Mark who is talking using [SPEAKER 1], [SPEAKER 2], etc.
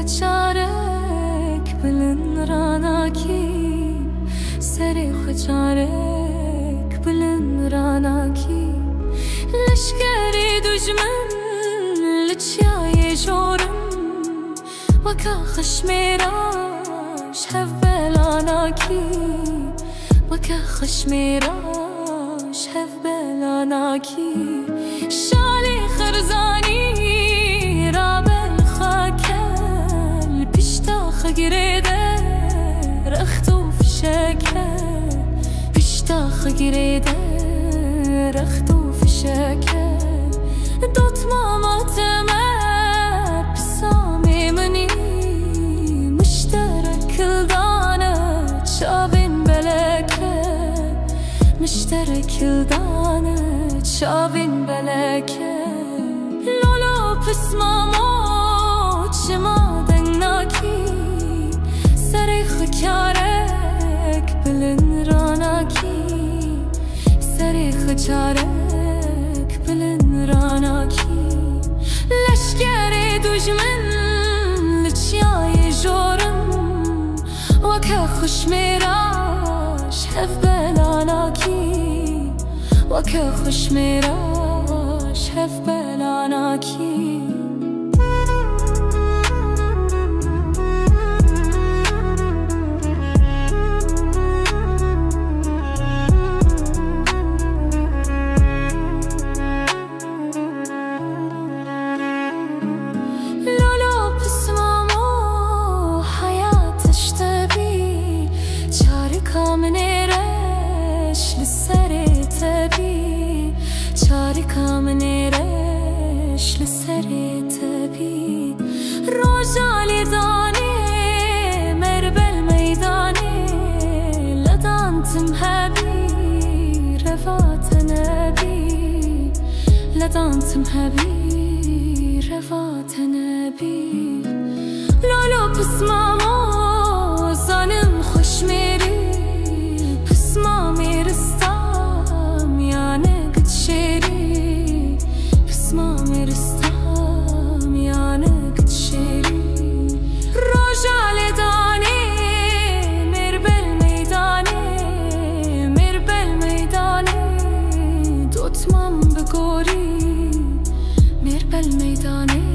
[SPEAKER 1] خچارك بلن راناكي سري خچارك بلن راناكي لشكري دجمن لتشياي جورم وكا خشميراش هفبلاناكي وكا خشميراش هفبلاناكي شالي خرزاني خجريده رختو في شكل بيشتا خجريده رختو في شكل دوت ماما تمام بسامي مني مشترك الدانة شابين بلكة مشترك الدانة شابين بلكة لولو بس ماما شما سري خچارك بلن راناكي سري خچارك بلن راناكي لشكري دجمن لتشياي جورم وكا خشميراش هفبلاناكي وكا خشميراش هفبلاناكي منيرش لسري تبي روجالي داني مربل ميداني لدانتم هبي رفات نبي لدانتم هبي رفات نبي لولو بس ماما زانم خوش ميري بس مامي رستام يعني قد شيري رستام يعني قد شيري روجالي داني مربل ميداني دوت مام بگوری مربل ميداني